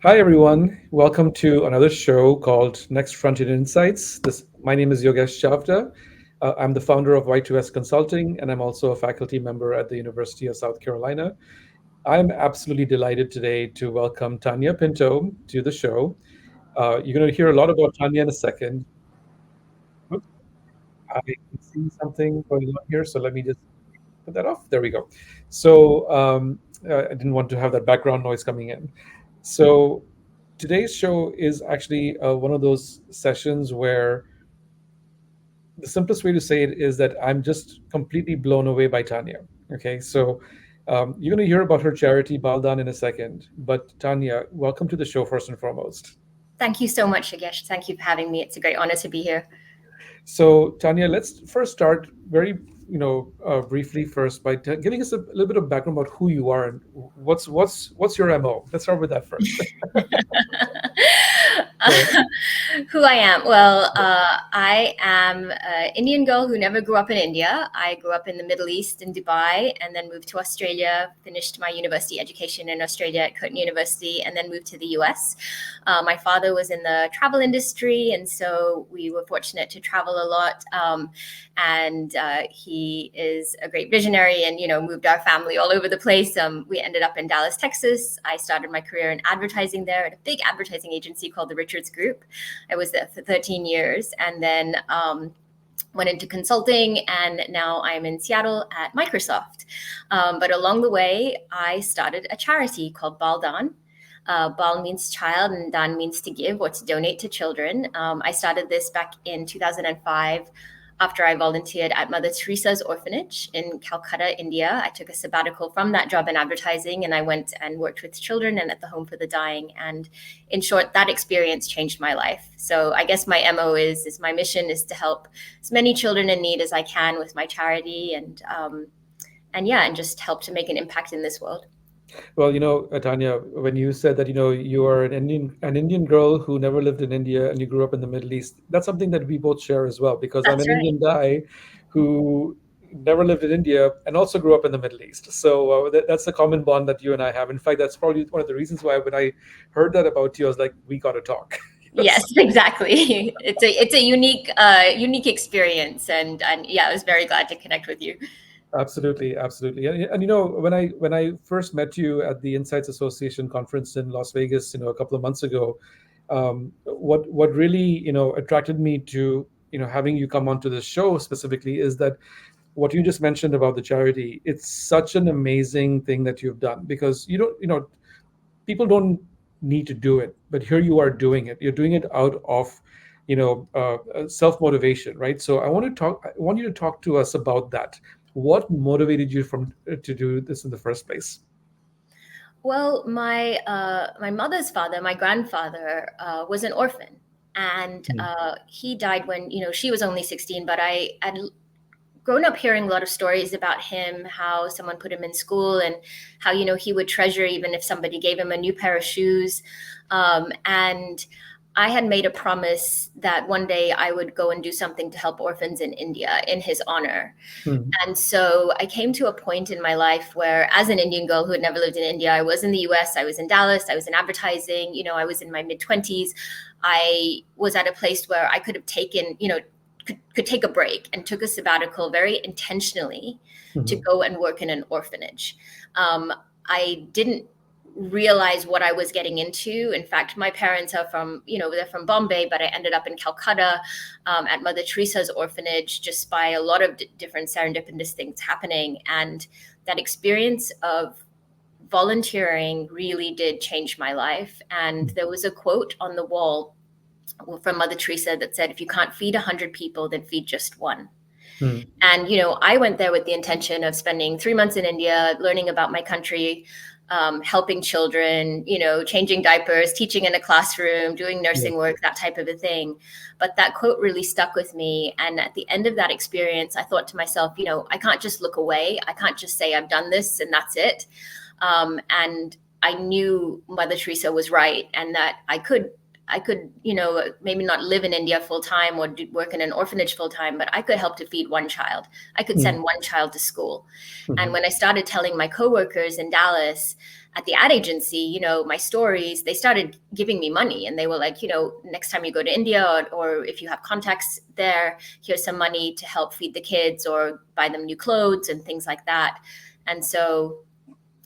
Hi, everyone. Welcome to another show called Next Frontier Insights. My name is Yogesh Chavda. I'm the founder of Y2S Consulting, and I'm also a faculty member at the University of South Carolina. I'm absolutely delighted today to welcome Tanya Pinto to the show. You're going to hear a lot about Tanya in a second. Oops, I can see something going on here, so let me just put that off. There we go. I didn't want to have that background noise coming in. So today's show is actually one of those sessions where the simplest way to say it is that I'm just completely blown away by Tanya. Okay, so you're going to hear about her charity, BaalDan, in a second. But Tanya, welcome to the show first and foremost. Thank you so much, Yogesh. Thank you for having me. It's a great honor to be here. So, Tanya, let's first start very, briefly first by giving us a little bit of background about who you are and what's your MO. Let's start with that first. Uh, So, who I am? Well, I am an Indian girl who never grew up in India. I grew up in the Middle East in Dubai and then moved to Australia, finished my university education in Australia at Curtin University, and then moved to the US. My father was in the travel industry, and so we were fortunate to travel a lot. And he is a great visionary and, moved our family all over the place. We ended up in Dallas, Texas. I started my career in advertising there at a big advertising agency called the Richards Group. I was there for 13 years and then went into consulting, and now I'm in Seattle at Microsoft. But along the way, I started a charity called BaalDan. Baal means child and Dan means to give or to donate to children. I started this back in 2005 after I volunteered at Mother Teresa's orphanage in Calcutta, India. I took a sabbatical from that job in advertising, and I went and worked with children and at the Home for the Dying. And in short, that experience changed my life. So I guess my MO is my mission is to help as many children in need as I can with my charity, and just help to make an impact in this world. well, Tanya, when you said that, you are an Indian girl who never lived in India and you grew up in the Middle East, that's something that we both share as well, because I'm That's an right. Indian guy who never lived in India and also grew up in the Middle East. So that's a common bond that you and I have. In fact, that's probably one of the reasons why when I heard that about you, I was like, we got to talk. Yes, exactly. It's a unique experience, and yeah, I was very glad to connect with you. Absolutely, absolutely. And when I first met you at the Insights Association conference in Las Vegas, a couple of months ago, what really attracted me to having you come onto the show specifically is that what you just mentioned about the charity. It's such an amazing thing that you've done because people don't need to do it, but here you are doing it. You're doing it out of self motivation, right? So I want you to talk to us about that. What motivated you from to do this in the first place? Well, my mother's father, my grandfather, was an orphan, and Hmm. he died when she was only 16. But I had grown up hearing a lot of stories about him, how someone put him in school, and how he would treasure even if somebody gave him a new pair of shoes. And I had made a promise that one day I would go and do something to help orphans in India in his honor. Hmm. And so I came to a point in my life where, as an Indian girl who had never lived in India, I was in the US, I was in Dallas, I was in advertising, I was in my mid 20s. I was at a place where I could have taken, could take a break, and took a sabbatical very intentionally to Hmm. go and work in an orphanage. I didn't realize what I was getting into. In fact, my parents are from, they're from Bombay, but I ended up in Calcutta at Mother Teresa's orphanage just by a lot of different serendipitous things happening. And that experience of volunteering really did change my life. And there was a quote on the wall from Mother Teresa that said, if you can't feed 100 people, then feed just one. Hmm. And, I went there with the intention of spending 3 months in India, learning about my country, helping children, changing diapers, teaching in a classroom, doing Yeah. nursing work, that type of a thing. But that quote really stuck with me. And at the end of that experience, I thought to myself, I can't just look away. I can't just say I've done this and that's it. And I knew Mother Teresa was right, and that I could I could, maybe not live in India full time or work in an orphanage full time, but I could help to feed one child. I could Mm. send one child to school. And Mhm. when I started telling my coworkers in Dallas at the ad agency, my stories, they started giving me money, and they were like, next time you go to India, or if you have contacts there, here's some money to help feed the kids or buy them new clothes and things like that. And so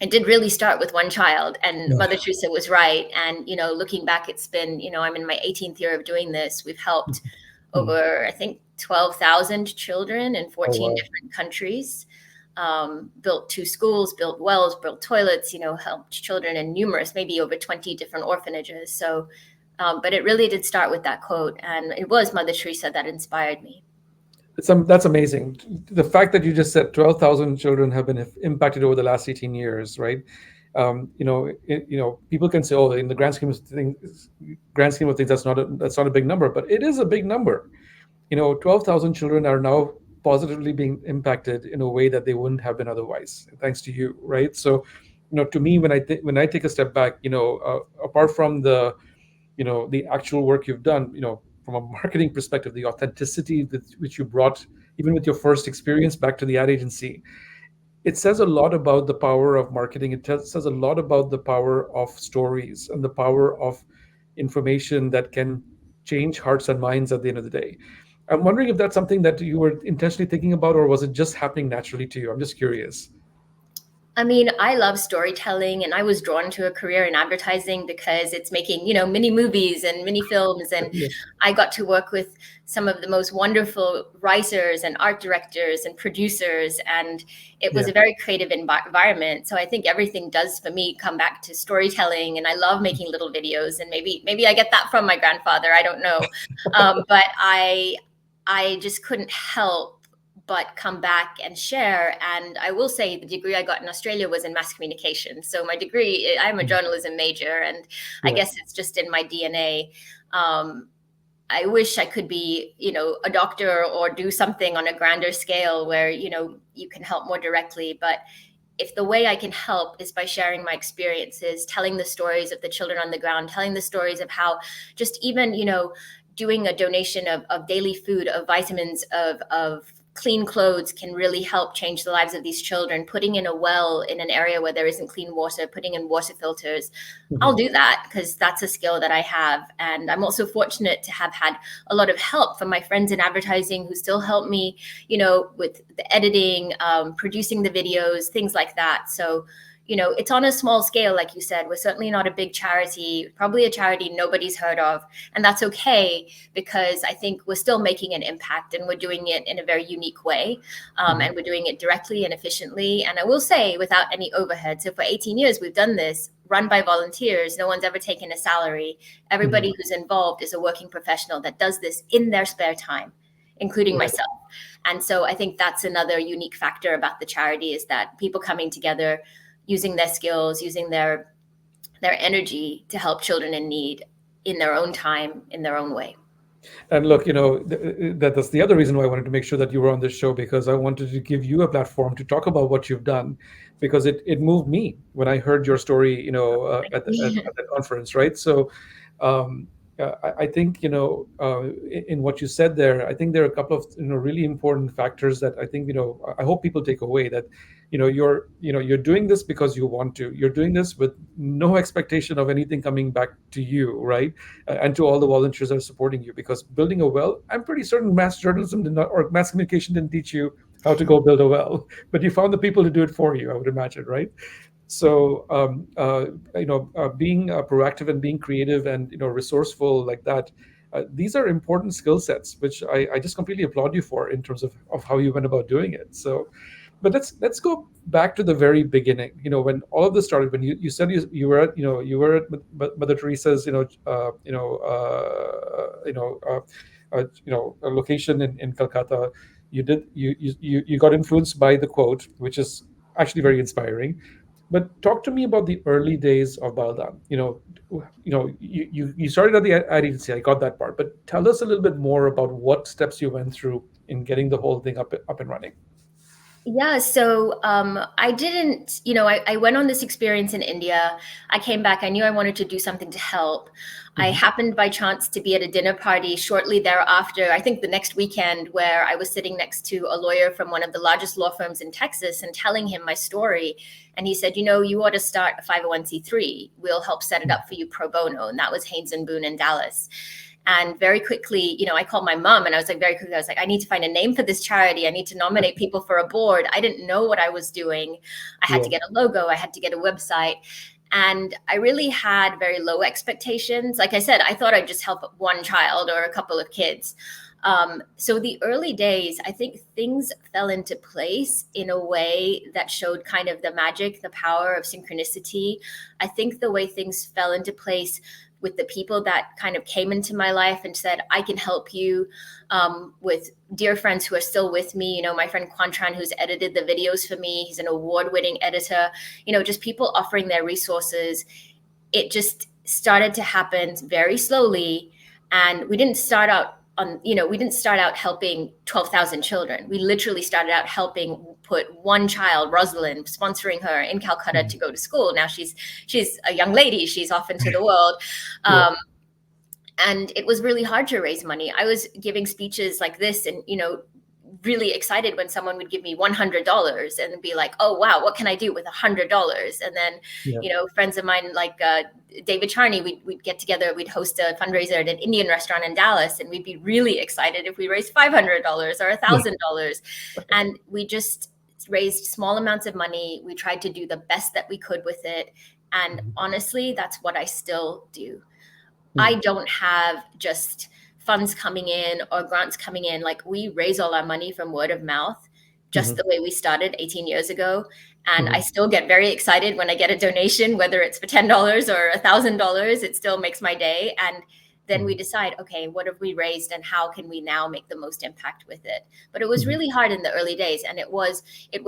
it did really start with one child, and Mother Yeah. Teresa was right. And looking back, it's been, I'm in my 18th year of doing this. We've helped Mm. over, I think, 12,000 children in Oh 14 wow. different countries. Built 2 schools, built wells, built toilets, helped children in numerous, maybe over 20 different orphanages. So but it really did start with that quote, and it was Mother Teresa that inspired me. That's amazing. The fact that you just said 12,000 children have been impacted over the last 18 years, right? People can say, "Oh, in the grand scheme of things, that's not a big number," but it is a big number. 12,000 children are now positively being impacted in a way that they wouldn't have been otherwise, thanks to you, right? So, to me, when I take a step back, apart from the actual work you've done, from a marketing perspective, the authenticity which you brought, even with your first experience back to the ad agency, it says a lot about the power of marketing. Says a lot about the power of stories and the power of information that can change hearts and minds at the end of the day. I'm wondering if that's something that you were intentionally thinking about, or was it just happening naturally to you? I'm just curious. I mean, I love storytelling, and I was drawn to a career in advertising because it's making, mini movies and mini films. And Yeah. I got to work with some of the most wonderful writers and art directors and producers. And it was Yeah. a very creative environment. So I think everything does for me come back to storytelling. And I love making little videos. And maybe I get that from my grandfather. I don't know. But I just couldn't help but come back and share. And I will say the degree I got in Australia was in mass communication. So my degree, I'm a Mm. journalism major, and I Yeah. guess it's just in my DNA. Um, I wish I could be, a doctor or do something on a grander scale where, you can help more directly. But if the way I can help is by sharing my experiences, telling the stories of the children on the ground, telling the stories of how just even, doing a donation of daily food, of vitamins, of clean clothes can really help change the lives of these children. Putting in a well in an area where there isn't clean water, putting in water filters, I'll Mhm. do that because that's a skill that I have. And I'm also fortunate to have had a lot of help from my friends in advertising who still help me, with the editing, producing the videos, things like that. So, it's on a small scale, like you said. We're certainly not a big charity, probably a charity nobody's heard of. And that's okay, because I think we're still making an impact, and we're doing it in a very unique way. Mhm. And we're doing it directly and efficiently. And I will say, without any overhead. So for 18 years, we've done this run by volunteers. No one's ever taken a salary. Mhm. Everybody who's involved is a working professional that does this in their spare time, including Right. myself. And so I think that's another unique factor about the charity, is that people coming together, using their skills, using their energy to help children in need in their own time, in their own way. And look, that's the other reason why I wanted to make sure that you were on this show, because I wanted to give you a platform to talk about what you've done, because it moved me when I heard your story, at the conference, right? So, I think, in what you said there, I think there are a couple of, really important factors that I think, I hope people take away, that, you're doing this because you want to. You're doing this with no expectation of anything coming back to you, right? And to all the volunteers that are supporting you. Because building a well, I'm pretty certain mass journalism did not, or mass communication didn't teach you how to go build a well, but you found the people to do it for you, I would imagine, right? So, being proactive and being creative and, resourceful like that, these are important skill sets, which I just completely applaud you for, in terms of how you went about doing it. So, but let's go back to the very beginning. When all of this started, when you said you were at, Mother Teresa's, a location in Calcutta. You got influenced by the quote, which is actually very inspiring. But talk to me about the early days of BaalDan. You started at the ad agency. I got that part, but tell us a little bit more about what steps you went through in getting the whole thing up and running. Yeah, so I didn't, I went on this experience in India. I came back. I knew I wanted to do something to help. I Hmm. happened by chance to be at a dinner party shortly thereafter, I think the next weekend, where I was sitting next to a lawyer from one of the largest law firms in Texas and telling him my story. And he said, you ought to start a 501(c)(3. We'll help set it up for you pro bono. And that was Haynes and Boone in Dallas. And very quickly, I called my mom and I was like, very quickly, I was like, I need to find a name for this charity. I need to nominate people for a board. I didn't know what I was doing. I had Yeah. to get a logo, I had to get a website. And I really had very low expectations. Like I said, I thought I'd just help one child or a couple of kids. So the early days, I think things fell into place in a way that showed kind of the magic, the power of synchronicity. I think the way things fell into place with the people that kind of came into my life and said, I can help you, with dear friends who are still with me. My friend Quantran, who's edited the videos for me, he's an award-winning editor, just people offering their resources. It just started to happen very slowly. And we didn't start out helping 12,000 children. We literally started out helping put one child, Rosalind, sponsoring her in Calcutta Mhm. to go to school. Now she's a young lady. She's off into the world. Yeah. Um, and it was really hard to raise money. I was giving speeches like this and, really excited when someone would give me $100 and be like, oh, wow, what can I do with $100? And then, Yeah. friends of mine like David Charney, we'd get together, we'd host a fundraiser at an Indian restaurant in Dallas, and we'd be really excited if we raised $500 or Yeah. $1,000. And we just raised small amounts of money. We tried to do the best that we could with it. And Mhm. honestly, that's what I still do. I Mhm. don't have just funds coming in or grants coming in. Like, we raise all our money from word of mouth, just Mhm. the way we started 18 years ago. And I Mhm. still get very excited when I get a donation, whether it's for $10 or $1,000. It still makes my day. And then we Mhm. decide, okay, what have we raised and how can we now make the most impact with it? But it was Mhm. really hard in the early days. And it was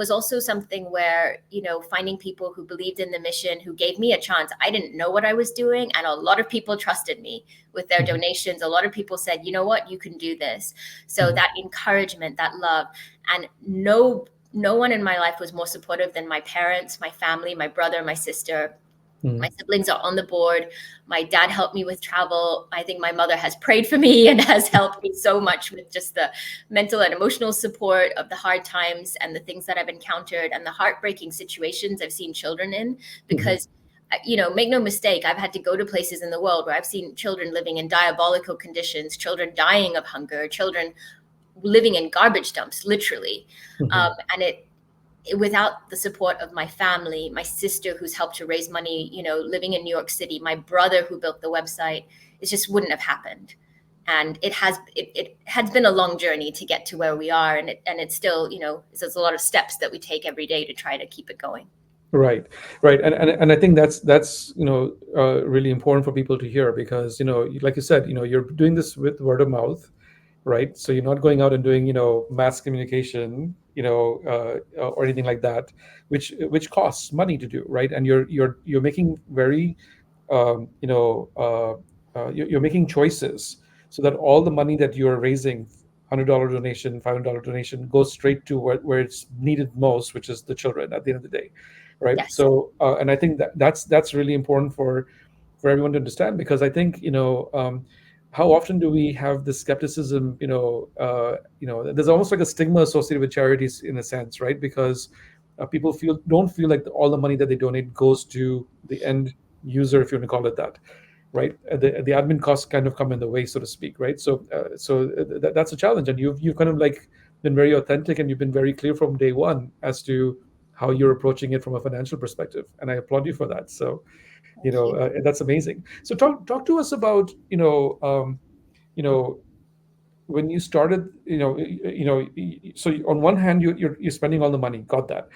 also something where, finding people who believed in the mission, who gave me a chance. I didn't know what I was doing, and a lot of people trusted me with their Mhm. donations. A lot of people said, you know what, you can do this. So Mhm. that encouragement, that love. And no one in my life was more supportive than my parents, my family, my brother, my sister. My Mhm. siblings are on the board. My dad helped me with travel. I think my mother has prayed for me and has helped me so much with just the mental and emotional support of the hard times and the things that I've encountered and the heartbreaking situations I've seen children in. Mhm. Because, make no mistake, I've had to go to places in the world where I've seen children living in diabolical conditions, children dying of hunger, children living in garbage dumps, literally. Mhm. And without the support of my family, my sister who's helped to raise money, living in New York City, my brother who built the website, it just wouldn't have happened. And it has been a long journey to get to where we are, and it's still, there's a lot of steps that we take every day to try to keep it going. Right, right, and I think that's really important for people to hear because like you said, you're doing this with word of mouth, right? So you're not going out and doing mass communication, or anything like that, which costs money to do, right? And you're making very you're making choices so that all the money that you're raising, $100 donation, $500 donation, goes straight to where it's needed most, which is the children at the end of the day, right? Yes. So and I think that's really important for everyone to understand because I think how often do we have this skepticism? There's almost like a stigma associated with charities in a sense, right? Because people don't feel like all the money that they donate goes to the end user, if you want to call it that, right? The admin costs kind of come in the way, so to speak, right? So that's a challenge, and you've kind of like been very authentic, and you've been very clear from day one as to how you're approaching it from a financial perspective, and I applaud you for that. So Thank you. that's amazing. So talk to us about you know when you started, so on one hand you're spending all the money, got that,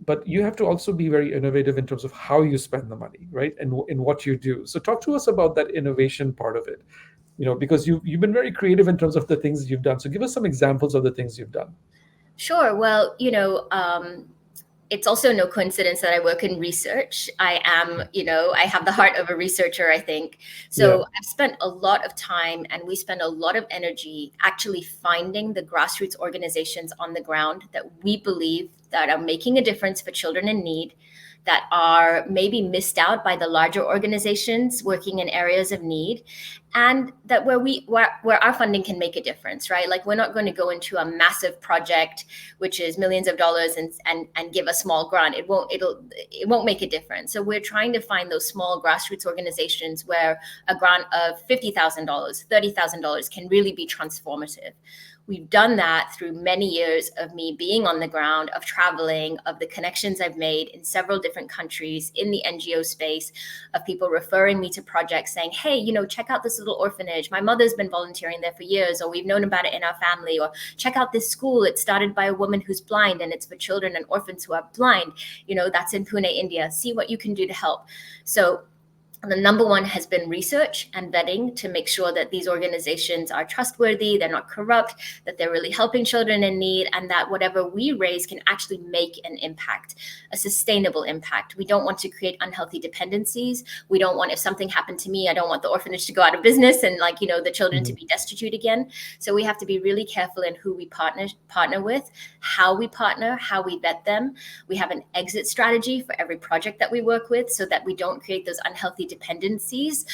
but you have to also be very innovative in terms of how you spend the money, right? And in what you do. So talk to us about that innovation part of it, because you've been very creative in terms of the things you've done. So give us some examples of the things you've done. Sure. Well, It's also no coincidence that I work in research. I am, I have the heart of a researcher, I think. Yeah. So I've spent a lot of time and we spend a lot of energy actually finding the grassroots organizations on the ground that we believe that are making a difference for children in need, that are maybe missed out by the larger organizations working in areas of need, and that where our funding can make a difference, right? Like, we're not going to go into a massive project which is millions of dollars and give a small grant. It won't make a difference. So we're trying to find those small grassroots organizations where a grant of $50,000, $30,000 can really be transformative. We've done that through many years of me being on the ground, of traveling, of the connections I've made in several different countries in the NGO space, of people referring me to projects saying, hey, check out this little orphanage. My mother's been volunteering there for years, or we've known about it in our family, or check out this school. It's started by a woman who's blind and it's for children and orphans who are blind. That's in Pune, India. See what you can do to help. So the number one has been research and vetting to make sure that these organizations are trustworthy, they're not corrupt, that they're really helping children in need, and that whatever we raise can actually make an impact, a sustainable impact. We don't want to create unhealthy dependencies. We don't want, if something happened to me, I don't want the orphanage to go out of business and the children to be destitute again. So we have to be really careful in who we partner with, how we partner, how we vet them. We have an exit strategy for every project that we work with so that we don't create those unhealthy dependencies,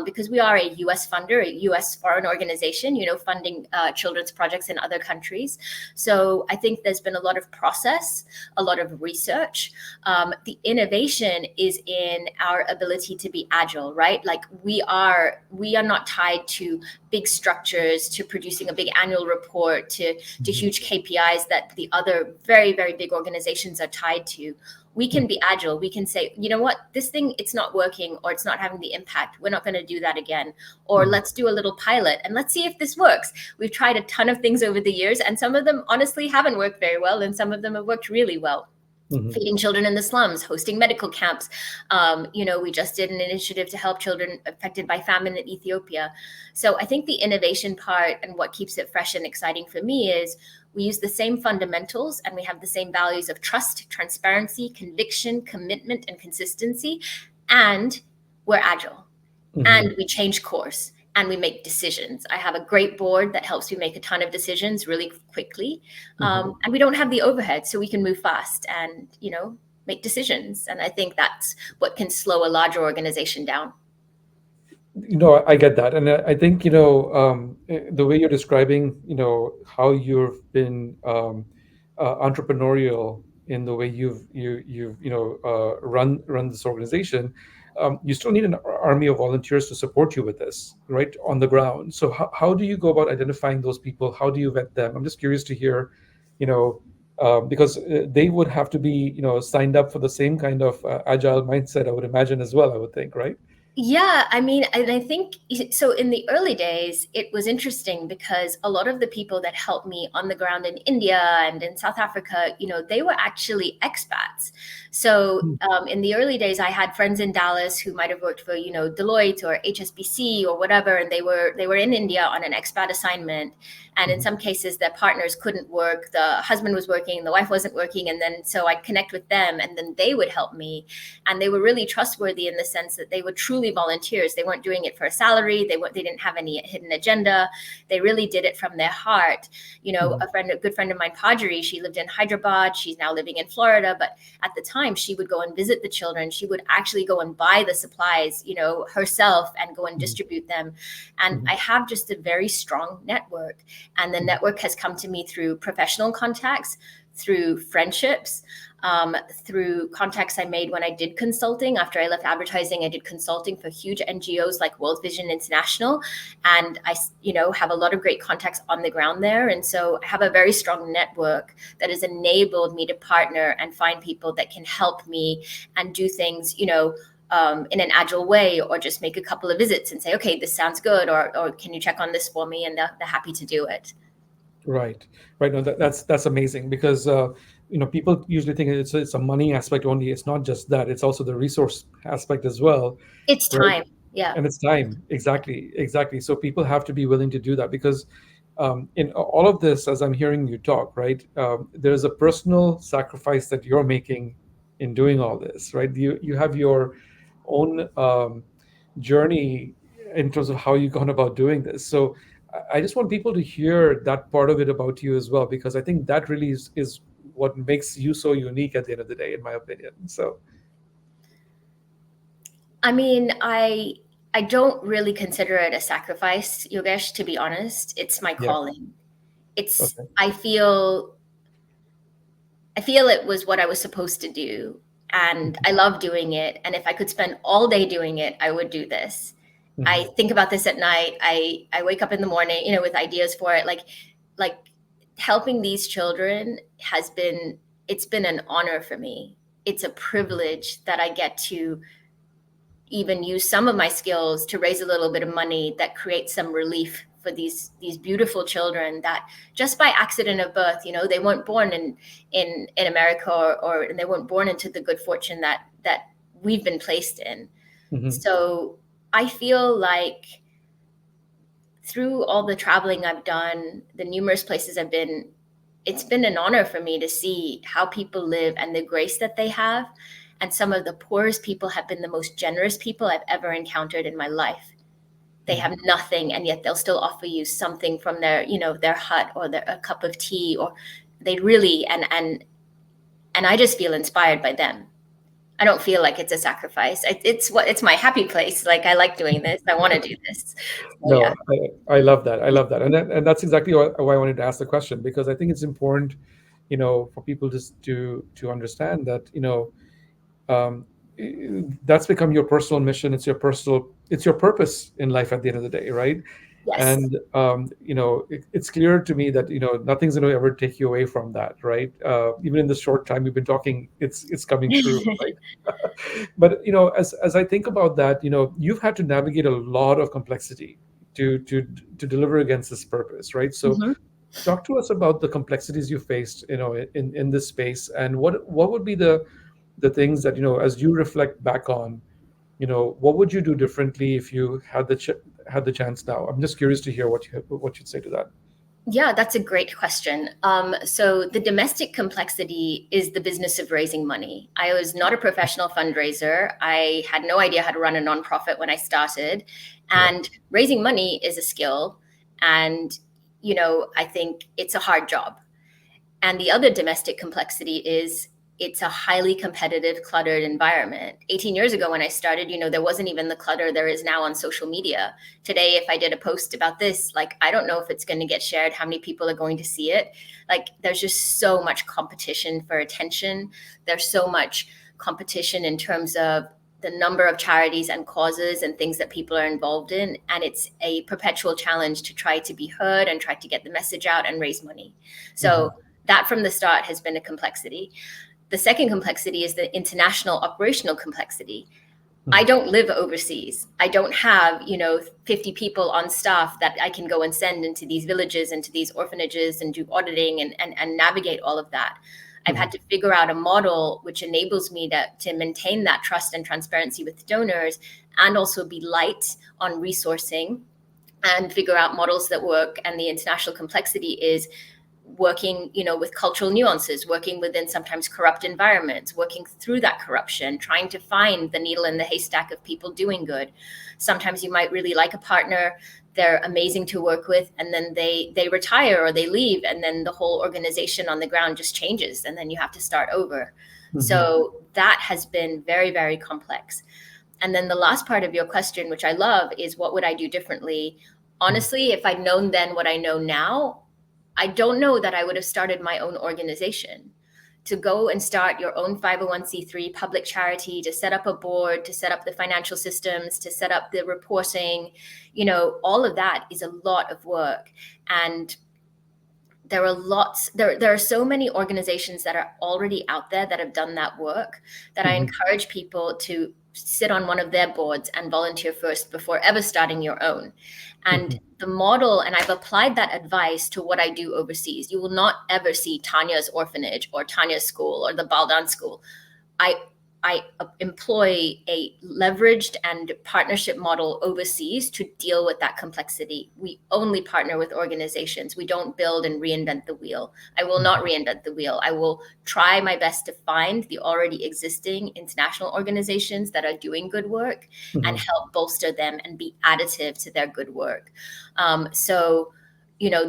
because we are a U.S. funder, a U.S. foreign organization, funding children's projects in other countries. So I think there's been a lot of process, a lot of research. The innovation is in our ability to be agile, right? Like, we are not tied to big structures, to producing a big annual report, to huge KPIs that the other very, very big organizations are tied to. We can be agile. We can say, you know what, this thing, it's not working, or it's not having the impact. We're not going to do that again. Or let's do a little pilot and let's see if this works. We've tried a ton of things over the years, and some of them honestly haven't worked very well, and some of them have worked really well. Feeding children in the slums, hosting medical camps. We just did an initiative to help children affected by famine in Ethiopia. So I think the innovation part and what keeps it fresh and exciting for me is we use the same fundamentals and we have the same values of trust, transparency, conviction, commitment, and consistency. And we're agile and we change course and we make decisions. I have a great board that helps me make a ton of decisions really quickly. And we don't have the overhead, so we can move fast and, make decisions. And I think that's what can slow a larger organization down. I get that, and I think the way you're describing, how you've been entrepreneurial in the way you've run this organization. You still need an army of volunteers to support you with this, right, on the ground. So how do you go about identifying those people? How do you vet them? I'm just curious to hear, because they would have to be, signed up for the same kind of agile mindset, I would imagine as well. I would think, right? Yeah, I mean, and I think so. In the early days, it was interesting because a lot of the people that helped me on the ground in India and in South Africa, they were actually expats. So in the early days, I had friends in Dallas who might have worked for, Deloitte or HSBC or whatever, and they were in India on an expat assignment. And in some cases, their partners couldn't work. The husband was working, the wife wasn't working, and then so I'd connect with them, and then they would help me. And they were really trustworthy in the sense that they were truly volunteers. They weren't doing it for a salary. They didn't have any hidden agenda. They really did it from their heart. A good friend of mine, Padri, she lived in Hyderabad. She's now living in Florida. But at the time, she would go and visit the children. She would actually go and buy the supplies, herself, and go and distribute them. And I have just a very strong network. And the network has come to me through professional contacts, through friendships, through contacts I made when I did consulting. After I left advertising, I did consulting for huge NGOs like World Vision International. And I, have a lot of great contacts on the ground there. And so I have a very strong network that has enabled me to partner and find people that can help me and do things, in an agile way, or just make a couple of visits and say, okay, this sounds good, or can you check on this for me? And they're happy to do it. Right, right. No, that's amazing because people usually think it's a money aspect only. It's not just that; it's also the resource aspect as well, It's right? time. Yeah. And it's time. Exactly, exactly. So people have to be willing to do that because in all of this, as I'm hearing you talk, right, there's a personal sacrifice that you're making in doing all this, right? You have your own journey in terms of how you've gone about doing this. So I just want people to hear that part of it about you as well, because I think that really is what makes you so unique at the end of the day, in my opinion. So I mean, I don't really consider it a sacrifice, Yogesh, to be honest. It's my yeah, calling. It's okay. I feel it was what I was supposed to do, and I love doing it, and if I could spend all day doing it, I would do this. I Hmm. think about this at night. I wake up in the morning, with ideas for it. Like helping these children it's been an honor for me. It's a privilege that I get to even use some of my skills to raise a little bit of money that creates some relief for these beautiful children that just by accident of birth, they weren't born in America, or they weren't born into the good fortune that we've been placed in. Hmm. So I feel like through all the traveling I've done, the numerous places I've been, it's been an honor for me to see how people live and the grace that they have. And some of the poorest people have been the most generous people I've ever encountered in my life. They have nothing, and yet they'll still offer you something from their hut, or a cup of tea, or they really, and I just feel inspired by them. I don't feel like it's a sacrifice. It's my happy place. Like, I like doing this. I want to do this. So yeah. No, I love that. I love that. And that's exactly why I wanted to ask the question, because I think it's important, for people just to understand that, um, that's become your personal mission. It's your purpose in life at the end of the day, right? Yes. And it's clear to me that nothing's going to ever take you away from that, right? Even in the short time we've been talking, it's coming true, right? But as I think about that, you've had to navigate a lot of complexity to deliver against this purpose, right? So Mhm. talk to us about the complexities you faced, in this space, and what would be the things that, as you reflect back on, what would you do differently if you had the chance now? I'm just curious to hear what you'd say to that. Yeah, that's a great question. So the domestic complexity is the business of raising money. I was not a professional fundraiser. I had no idea how to run a nonprofit when I started. Yeah. And raising money is a skill. And, I think it's a hard job. And the other domestic complexity is it's a highly competitive, cluttered environment. 18 years ago, when I started, there wasn't even the clutter there is now on social media. Today, if I did a post about this, like, I don't know if it's going to get shared, how many people are going to see it. Like, there's just so much competition for attention. There's so much competition in terms of the number of charities and causes and things that people are involved in. And it's a perpetual challenge to try to be heard and try to get the message out and raise money. Hmm. So that from the start has been a complexity. The second complexity is the international operational complexity. I Hmm. don't live overseas. I don't have, 50 people on staff that I can go and send into these villages, into these orphanages, and do auditing and navigate all of that. I've Hmm. had to figure out a model which enables me to maintain that trust and transparency with donors, and also be light on resourcing and figure out models that work. And the international complexity is working, with cultural nuances, working within sometimes corrupt environments, working through that corruption, trying to find the needle in the haystack of people doing good. Sometimes you might really like a partner, they're amazing to work with, and then they retire or they leave, and then the whole organization on the ground just changes, and then you have to start over. Hmm. So that has been very, very complex. And then the last part of your question, which I love, is what would I do differently? Hmm. Honestly, if I'd known then what I know now, I don't know that I would have started my own organization. To go and start your own 501c3 public charity, to set up a board, to set up the financial systems, to set up the reporting, all of that is a lot of work. And there are so many organizations that are already out there that have done that work, that I Hmm. encourage people to sit on one of their boards and volunteer first before ever starting your own. And Hmm. the model, and I've applied that advice to what I do overseas. You will not ever see Tanya's orphanage or Tanya's school or the BaalDan school. I I employ a leveraged and partnership model overseas to deal with that complexity. We only partner with organizations. We don't build and reinvent the wheel. I will not reinvent the wheel. I will try my best to find the already existing international organizations that are doing good work and help bolster them and be additive to their good work. So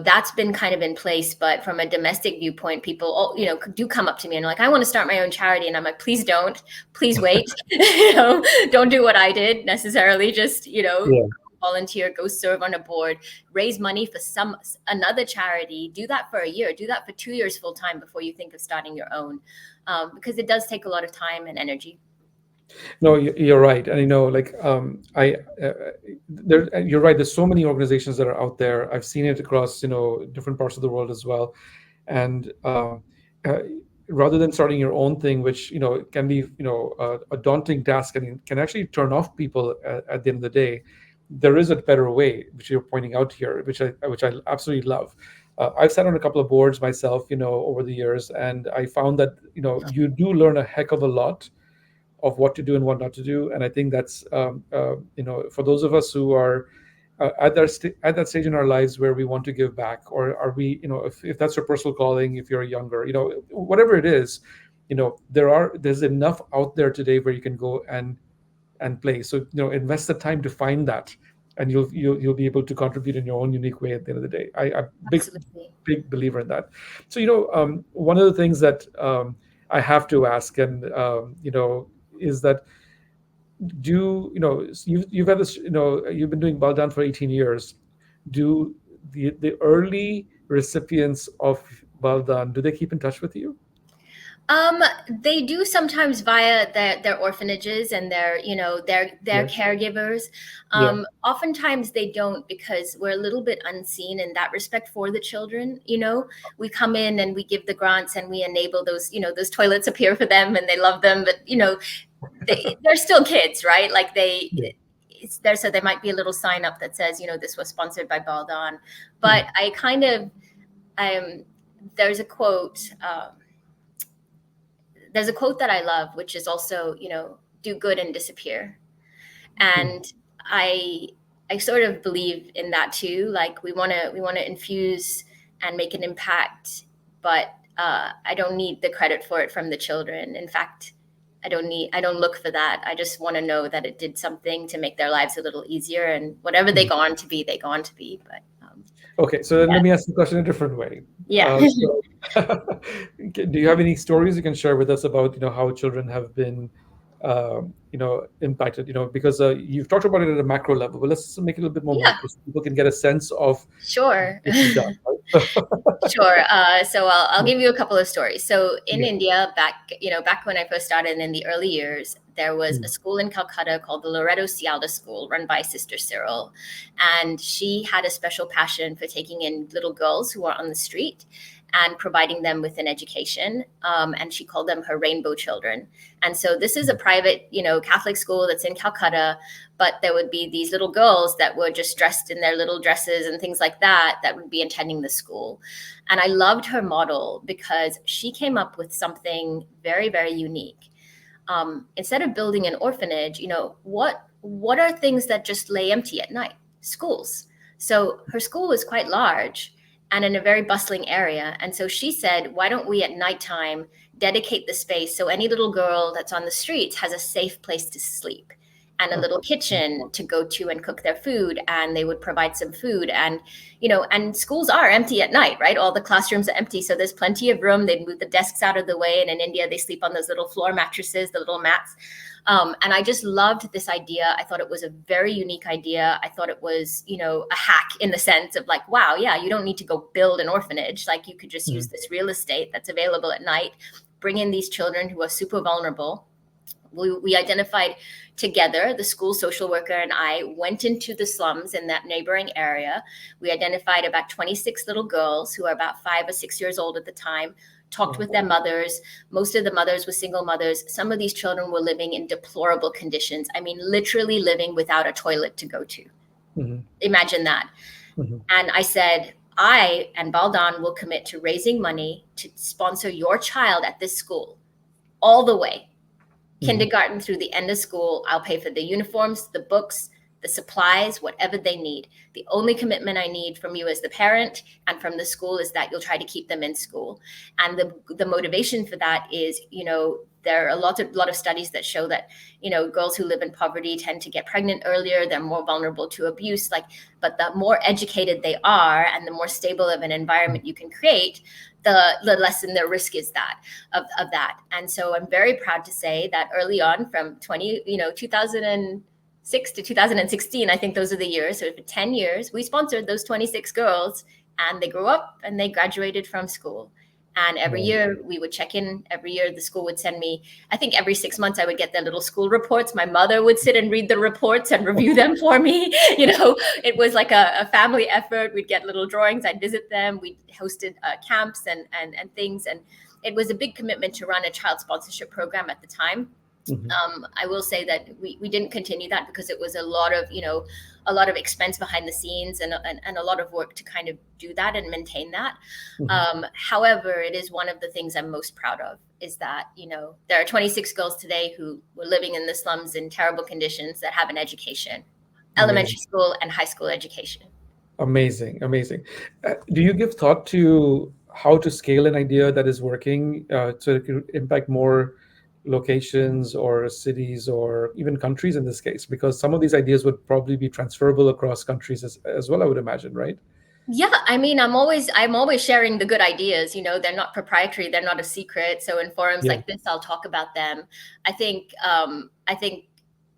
that's been kind of in place. But from a domestic viewpoint, people, do come up to me and are like, I want to start my own charity. And I'm like, please don't, please wait. Don't do what I did necessarily. Just, volunteer, go serve on a board, raise money for another charity, do that for a year, do that for 2 years full time before you think of starting your own. Because it does take a lot of time and energy. No, you're right, and you're right. There's so many organizations that are out there. I've seen it across different parts of the world as well, and uh, rather than starting your own thing, which can be a daunting task and can actually turn off people at the end of the day, there is a better way, which you're pointing out here, which I absolutely love. I've sat on a couple of boards myself, over the years, and I found that you do learn a heck of a lot of what to do and what not to do. And I think that's for those of us who are at that stage in our lives where we want to give back, or are we, if that's your personal calling, if you're younger, whatever it is, there's enough out there today where you can go and play. So invest the time to find that, and you'll be able to contribute in your own unique way at the end of the day. I'm Absolutely. big believer in that. So one of the things that I have to ask, and is that, you've had this, you've been doing BaalDan for 18 years. Do the early recipients of BaalDan, do they keep in touch with you? They do sometimes via their orphanages and their Yes. caregivers. Yeah. Oftentimes they don't, because we're a little bit unseen in that respect for the children. We come in and we give the grants and we enable those toilets appear for them and they love them, but they're still kids, right? Like Yeah. it's there, so there might be a little sign up that says, this was sponsored by BaalDan. But I kind of, there's a quote. There's a quote that I love, which is also, do good and disappear. And I sort of believe in that too. Like we want to infuse and make an impact, but I don't need the credit for it from the children. In fact, I don't look for that. I just want to know that it did something to make their lives a little easier, and whatever they go on to be, they go on to be. But Okay, so then let me ask the question a different way. yeah. Do you have any stories you can share with us about how children have been impacted? Because you've talked about it at a macro level, but let's make it a little bit more Yeah, micro, so people can get a sense of sure. what you've done. Right? Sure. So I'll give you a couple of stories. So in Yeah. India, back when I first started in the early years, there was a school in Calcutta called the Loreto Cialda School, run by Sister Cyril, and she had a special passion for taking in little girls who are on the street and providing them with an education. And she called them her rainbow children. And so this is a private, Catholic school that's in Calcutta, but there would be these little girls that were just dressed in their little dresses and things like that would be attending the school. And I loved her model because she came up with something very, very unique. Instead of building an orphanage, what are things that just lay empty at night? Schools. So her school was quite large and in a very bustling area. And so she said, why don't we at nighttime dedicate the space so any little girl that's on the streets has a safe place to sleep and a little kitchen to go to and cook their food, and they would provide some food. And and schools are empty at night, right? All the classrooms are empty, so there's plenty of room. They'd move the desks out of the way, and in India they sleep on those little floor mattresses, the little mats. And I just loved this idea. I thought it was a very unique idea. I thought it was, a hack in the sense of like, wow, yeah, you don't need to go build an orphanage. Like you could just use this real estate that's available at night, bring in these children who are super vulnerable. We identified together, the school social worker and I went into the slums in that neighboring area. We identified about 26 little girls who are about 5 or 6 years old at the time, talked with their mothers. Most of the mothers were single mothers. Some of these children were living in deplorable conditions. I mean, literally living without a toilet to go to. Imagine that. And I said, I and BaalDan will commit to raising money to sponsor your child at this school all the way. Kindergarten through the end of school, I'll pay for the uniforms, the books, the supplies, whatever they need. The only commitment I need from you as the parent and from the school is that you'll try to keep them in school. And the motivation for that is, there are a lot of studies that show that, girls who live in poverty tend to get pregnant earlier. They're more vulnerable to abuse. But the more educated they are and the more stable of an environment you can create, the less in their risk is that of that. And so I'm very proud to say that early on, from 2006 to 2016, I think those are the years. So for 10 years, we sponsored those 26 girls, and they grew up and they graduated from school. And every year we would check in. Every year the school would send me, I think every 6 months I would get their little school reports. My mother would sit and read the reports and review them for me. It was like a family effort. We'd get little drawings. I'd visit them. We hosted camps and things. And it was a big commitment to run a child sponsorship program at the time. I will say that we didn't continue that because it was a lot of expense behind the scenes and a lot of work to kind of do that and maintain that. However, it is one of the things I'm most proud of, is that, there are 26 girls today who were living in the slums in terrible conditions that have an education, elementary school and high school education. Amazing. Do you give thought to how to scale an idea that is working so it can impact more locations or cities or even countries in this case? Because some of these ideas would probably be transferable across countries as well, I would imagine, right? Yeah, I mean, I'm always sharing the good ideas. They're not proprietary, they're not a secret. So in forums like this, I'll talk about them. I think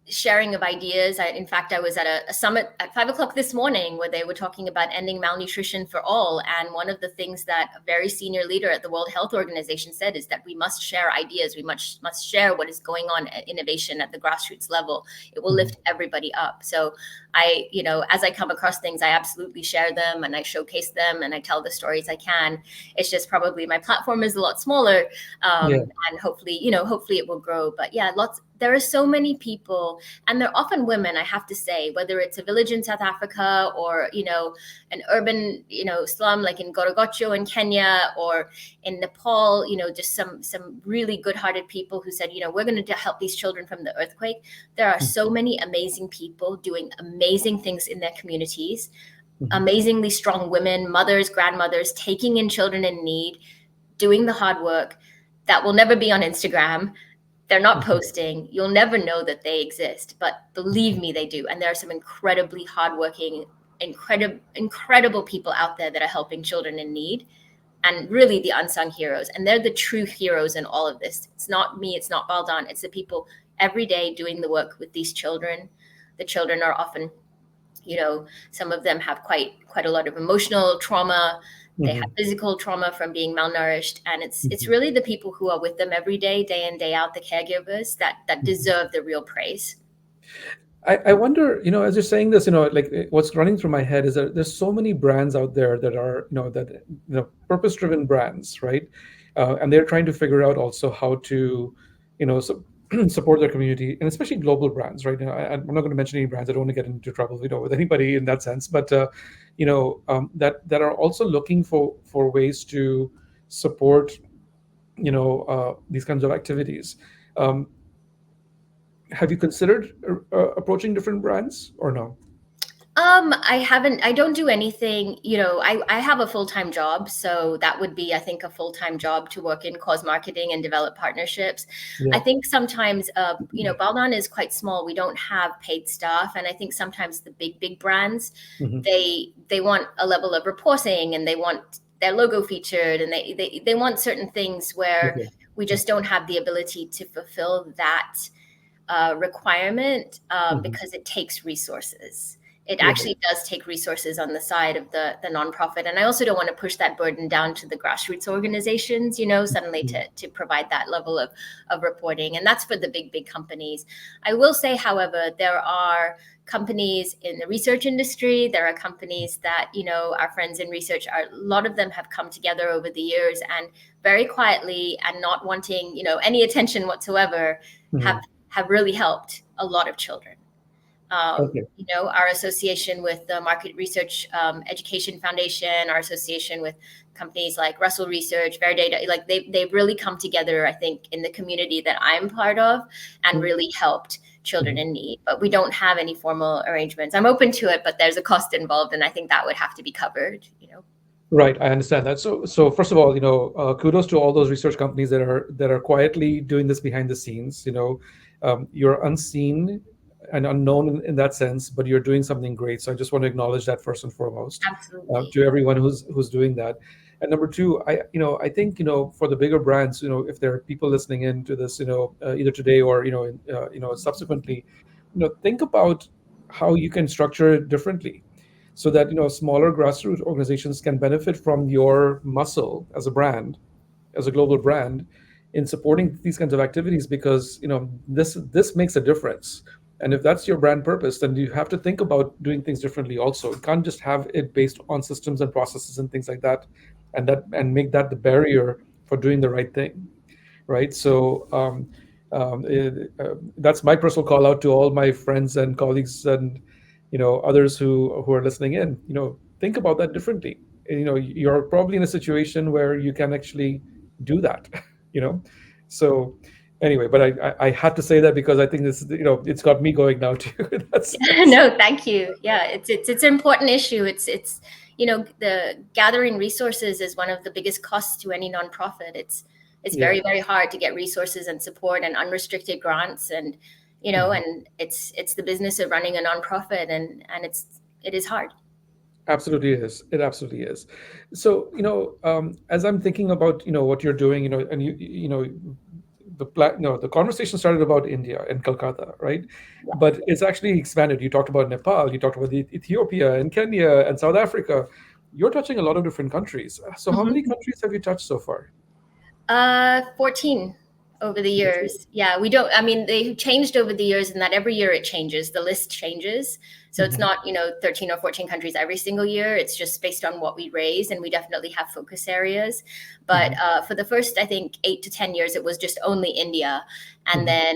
sharing of ideas. In fact, I was at a summit at 5:00 this morning where they were talking about ending malnutrition for all. And one of the things that a very senior leader at the World Health Organization said is that we must share ideas. We must share what is going on at innovation at the grassroots level. It will lift everybody up. So as I come across things, I absolutely share them and I showcase them and I tell the stories I can. It's just probably my platform is a lot smaller, and hopefully it will grow. But yeah, there are so many people, and they're often women, I have to say, whether it's a village in South Africa or, an urban, slum like in Gorogocho in Kenya or in Nepal, just some really good-hearted people who said, we're going to help these children from the earthquake. There are so many amazing people doing amazing things in their communities, amazingly strong women, mothers, grandmothers, taking in children in need, doing the hard work that will never be on Instagram. They're not posting. You'll never know that they exist, but believe me, they do. And there are some incredibly hardworking, incredible people out there that are helping children in need, and really the unsung heroes. And they're the true heroes in all of this. It's not me. It's not BaalDan. It's the people every day doing the work with these children. The children are often, some of them have quite a lot of emotional trauma. They have physical trauma from being malnourished. And it's really the people who are with them every day in, day out, the caregivers that deserve the real praise. I wonder, as you're saying this, what's running through my head is that there's so many brands out there that are, purpose-driven brands, right? And they're trying to figure out also how to, support their community, and especially global brands, right? I'm not going to mention any brands. I don't want to get into trouble, with anybody in that sense. But that are also looking for ways to support, these kinds of activities. Have you considered approaching different brands or no? I haven't. I don't do anything. I have a full-time job, so that would be, I think, a full-time job to work in cause marketing and develop partnerships. I think sometimes, BaalDan is quite small. We don't have paid staff, and I think sometimes the big brands, they want a level of reporting and they want their logo featured, and they want certain things where we just don't have the ability to fulfill that requirement because it takes resources. It actually does take resources on the side of the nonprofit. And I also don't want to push that burden down to the grassroots organizations, suddenly to provide that level of reporting. And that's for the big companies. I will say, however, there are companies in the research industry. There are companies that, our friends in research, a lot of them have come together over the years and very quietly and not wanting, any attention whatsoever, have really helped a lot of children. Okay. Our association with the Market Research Education Foundation, our association with companies like Russell Research, Veridata, like they've really come together, I think, in the community that I'm part of, and really helped children in need. But we don't have any formal arrangements. I'm open to it, but there's a cost involved, and I think that would have to be covered. Right, I understand that. So first of all, kudos to all those research companies that are quietly doing this behind the scenes. You're unseen and unknown in that sense, but you're doing something great. So I just want to acknowledge that first and foremost, Absolutely. to everyone who's doing that. And number two, I think for the bigger brands, if there are people listening in to this, either today or subsequently, think about how you can structure it differently so that smaller grassroots organizations can benefit from your muscle as a brand, as a global brand, in supporting these kinds of activities, because this makes a difference. And if that's your brand purpose, then you have to think about doing things differently also. You can't just have it based on systems and processes and things like that, and make that the barrier for doing the right thing, right? So that's my personal call out to all my friends and colleagues and others who are listening in. Think about that differently. You're probably in a situation where you can actually do that. you know so anyway, but I had to say that because I think this, it's got me going now too in that sense. No, thank you. Yeah, it's an important issue. It's the gathering resources is one of the biggest costs to any nonprofit. It's Yeah. very, very hard to get resources and support and unrestricted grants, and Mhm. and it's the business of running a nonprofit, and it is hard. Absolutely is. It absolutely is. So, as I'm thinking about, what you're doing, and the conversation started about India and Calcutta, right? Yeah. But it's actually expanded. You talked about Nepal, you talked about Ethiopia and Kenya and South Africa. You're touching a lot of different countries. So, how many Mhm. countries have you touched so far? 14 over the Good for you. years. Yeah, we don't, I mean, they changed over the years, and that every year it changes. The list changes. So it's Mhm. not, 13 or 14 countries every single year. It's just based on what we raise, and we definitely have focus areas. But Mhm. for the first, I think, 8 to 10 years, it was just only India. And Mhm. then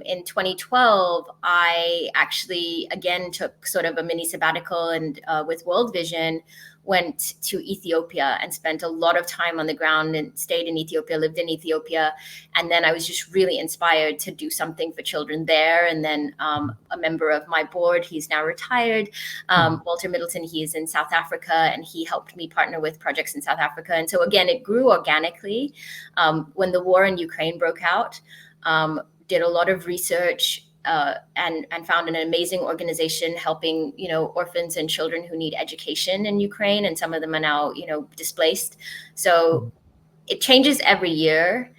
in 2012, I actually again took sort of a mini sabbatical, and with World Vision, went to Ethiopia and spent a lot of time on the ground and stayed in Ethiopia, lived in Ethiopia. And then I was just really inspired to do something for children there. And then a member of my board, he's now retired, Mhm. Walter Middleton, he is in South Africa, and he helped me partner with projects in South Africa. And so again, it grew organically. When the war in Ukraine broke out, did a lot of research, and found an amazing organization helping orphans and children who need education in Ukraine, and some of them are now displaced. So Mhm. it changes every year,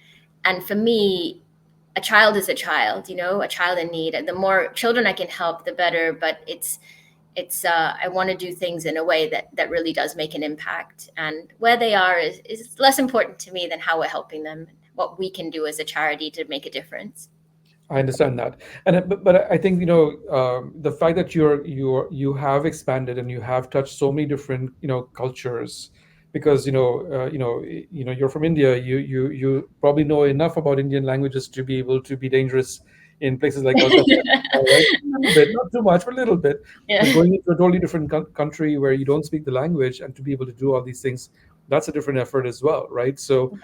and for me, a child is a child, a child in need. And the more children I can help, the better. But it's I want to do things in a way that really does make an impact, and where they are is less important to me than how we're helping them, what we can do as a charity to make a difference. I understand that, and but I think the fact that you have expanded and you have touched so many different cultures, because you're from India. You probably know enough about Indian languages to be able to be dangerous in places like Calcutta, right? A little bit, not too much, but a little bit. But Yeah. going into a totally different country where you don't speak the language and to be able to do all these things, that's a different effort as well, right? So,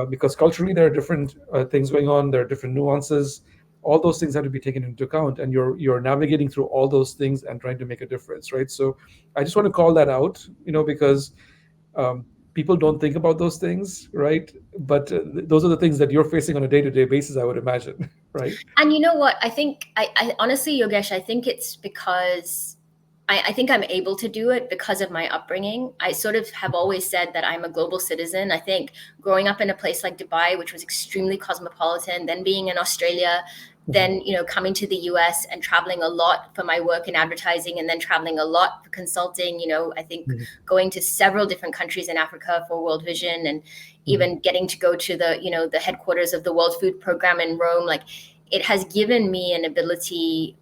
because culturally there are different things going on, there are different nuances, all those things have to be taken into account, and you're navigating through all those things and trying to make a difference, right? So I just want to call that out, because um, people don't think about those things, right? But those are the things that you're facing on a day-to-day basis, I would imagine. Right? And you know what? I think I honestly, Yogesh, I think it's because I think I'm able to do it because of my upbringing. I sort of have always said that I'm a global citizen. I think growing up in a place like Dubai, which was extremely cosmopolitan, then being in Australia, Mhm. then coming to the US and traveling a lot for my work in advertising, and then traveling a lot for consulting. I think Mhm. going to several different countries in Africa for World Vision, and Mhm. even getting to go to the headquarters of the World Food Program in Rome. Like, it has given me an ability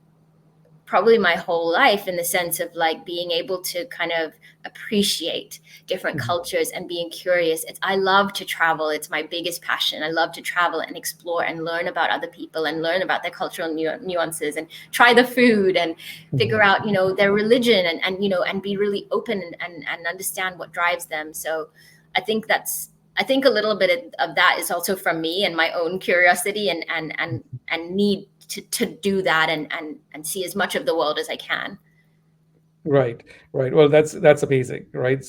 probably my whole life, in the sense of like being able to kind of appreciate different Mhm. cultures and being curious. I love to travel. It's my biggest passion. I love to travel and explore and learn about other people and learn about their cultural nuances and try the food and figure Mhm. out, their religion, and be really open and understand what drives them. So I think a little bit of that is also from me and my own curiosity and need to do that and see as much of the world as I can. Right, right. Well, that's amazing, right?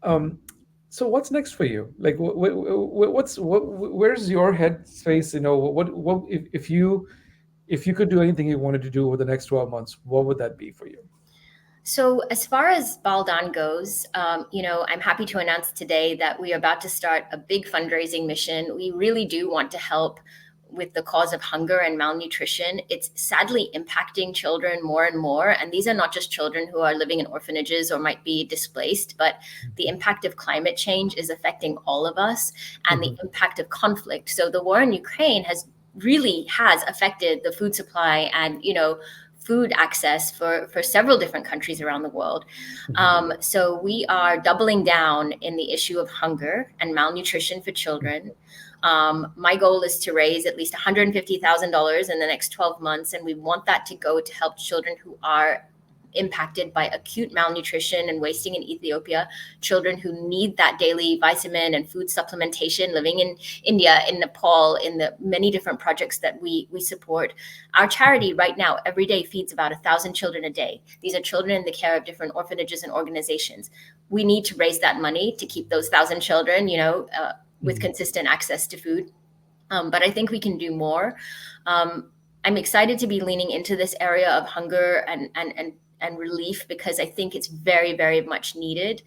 Um, so what's next for you? Like, where's your headspace? What if you could do anything you wanted to do over the next 12 months, what would that be for you? So, as far as BaalDan goes, I'm happy to announce today that we are about to start a big fundraising mission. We really do want to help with the cause of hunger and malnutrition. It's sadly impacting children more and more. And these are not just children who are living in orphanages or might be displaced, but the impact of climate change is affecting all of us, and the Mhm. impact of conflict. So, the war in Ukraine has affected the food supply and food access for several different countries around the world. Mhm. So we are doubling down in the issue of hunger and malnutrition for children. My goal is to raise at least $150,000 in the next 12 months, and we want that to go to help children who are impacted by acute malnutrition and wasting in Ethiopia, children who need that daily vitamin and food supplementation, living in India, in Nepal, in the many different projects that we support. Our charity right now every day feeds about 1,000 children a day. These are children in the care of different orphanages and organizations. We need to raise that money to keep those 1,000 children, with Mhm. consistent access to food. But I think we can do more. Um, I'm excited to be leaning into this area of hunger and relief, because I think it's very, very much needed.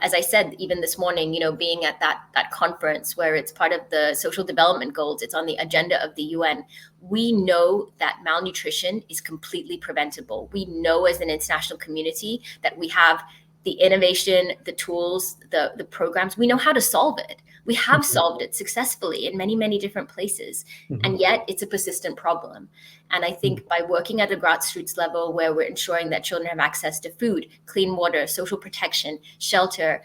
As I said, even this morning, being at that conference where it's part of the Social Development Goals, it's on the agenda of the UN. We know that malnutrition is completely preventable. We know as an international community that we have the innovation, the tools, the programs. We know how to solve it. We have Mhm. solved it successfully in many, many different places. Mhm. And yet it's a persistent problem. And I Mhm. think by working at a grassroots level, where we're ensuring that children have access to food, clean water, social protection, shelter,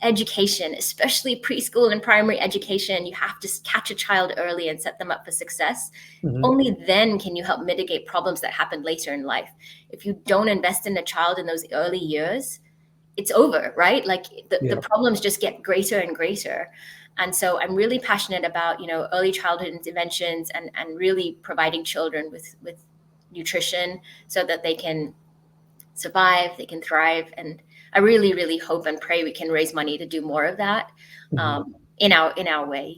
education, especially preschool and primary education, you have to catch a child early and set them up for success. Mhm. Only then can you help mitigate problems that happen later in life. If you don't invest in a child in those early years, it's over, right? Like the Yeah. problems just get greater and greater. And so I'm really passionate about, early childhood interventions and really providing children with nutrition so that they can survive, they can thrive. And I really, really hope and pray we can raise money to do more of that, Mhm. in our way.